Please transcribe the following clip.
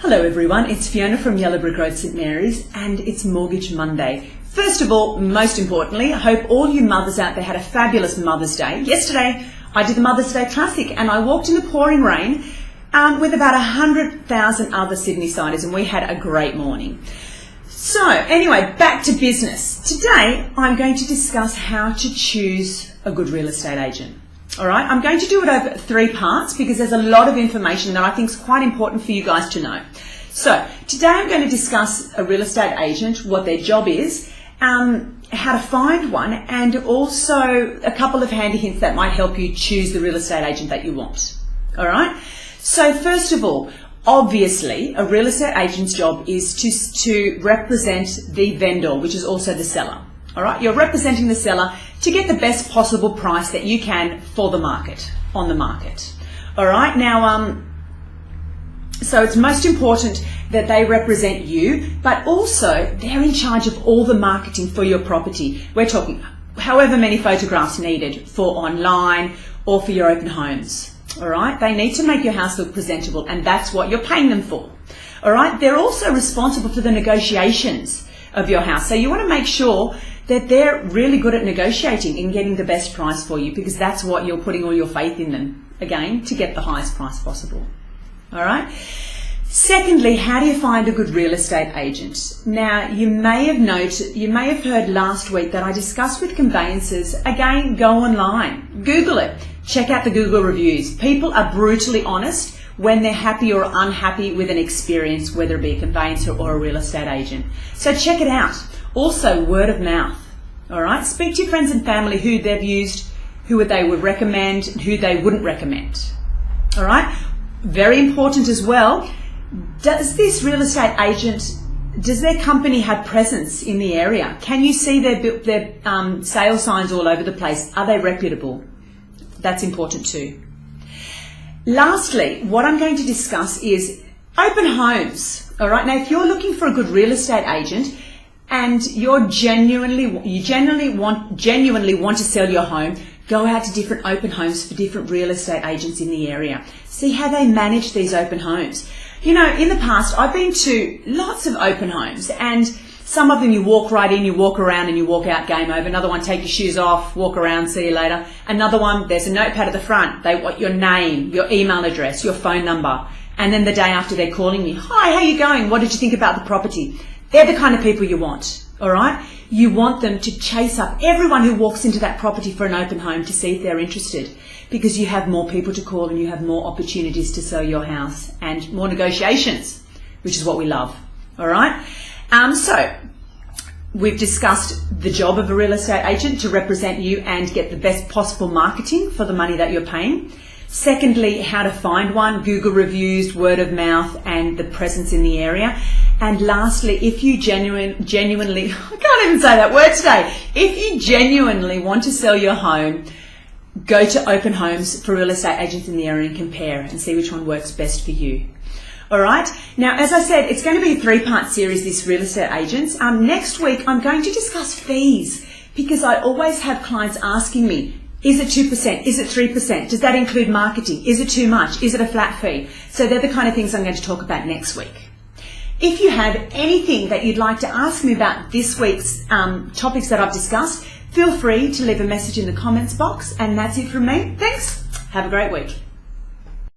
Hello everyone, it's Fiona from Yellow Brick Road, St Mary's, and it's Mortgage Monday. First of all, most importantly, I hope all you mothers out there had a fabulous Mother's Day. Yesterday, I did the Mother's Day Classic and I walked in the pouring rain with about 100,000 other Sydney-siders, and we had a great morning. So anyway, back to business. Today, I'm going to discuss how to choose a good real estate agent. All right, I'm going to do it over 3 parts because there's a lot of information that I think is quite important for you guys to know. So today I'm going to discuss a real estate agent, what their job is, how to find one, and also a couple of handy hints that might help you choose the real estate agent that you want. All right, so first of all, obviously a real estate agent's job is to represent the vendor, which is also the seller. All right, you're representing the seller to get the best possible price that you can for the market, on the market. All right, now, so it's most important that they represent you, but also they're in charge of all the marketing for your property. We're talking however many photographs needed for online or for your open homes. All right, they need to make your house look presentable, and that's what you're paying them for. All right, they're also responsible for the negotiations of your house. So you want to make sure that they're really good at negotiating and getting the best price for you, because that's what you're putting all your faith in them, again, to get the highest price possible. All right. Secondly, how do you find a good real estate agent? Now, you may have heard last week that I discussed with conveyancers, again, go online, Google it, check out the Google reviews. People are brutally honest when they're happy or unhappy with an experience, whether it be a conveyancer or a real estate agent. So check it out. Also, word of mouth. All right, speak to your friends and family who they've used, who they would recommend, who they wouldn't recommend. All right, very important as well. Does this real estate agent, does their company have presence in the area? Can you see their sales signs all over the place? Are they reputable? That's important too. Lastly, what I'm going to discuss is open homes. All right, now if you're looking for a good real estate agent and you genuinely want to sell your home, go out to different open homes for different real estate agents in the area. See how they manage these open homes. You know, in the past, I've been to lots of open homes, and some of them you walk right in, you walk around and you walk out, game over. Another one, take your shoes off, walk around, see you later. Another one, there's a notepad at the front. They want your name, your email address, your phone number. And then the day after they're calling you, hi, how you going? What did you think about the property? They're the kind of people you want, all right? You want them to chase up everyone who walks into that property for an open home to see if they're interested, because you have more people to call and you have more opportunities to sell your house and more negotiations, which is what we love, all right? So we've discussed the job of a real estate agent to represent you and get the best possible marketing for the money that you're paying. Secondly, how to find one, Google reviews, word of mouth, and the presence in the area. And lastly, if you genuinely, I can't even say that word today, if you genuinely want to sell your home, go to open homes for real estate agents in the area and compare and see which one works best for you. All right. Now, as I said, it's going to be a 3-part series, this real estate agents. Next week, I'm going to discuss fees, because I always have clients asking me, is it 2%? Is it 3%? Does that include marketing? Is it too much? Is it a flat fee? So they're the kind of things I'm going to talk about next week. If you have anything that you'd like to ask me about this week's topics that I've discussed, feel free to leave a message in the comments box. And that's it from me. Thanks. Have a great week.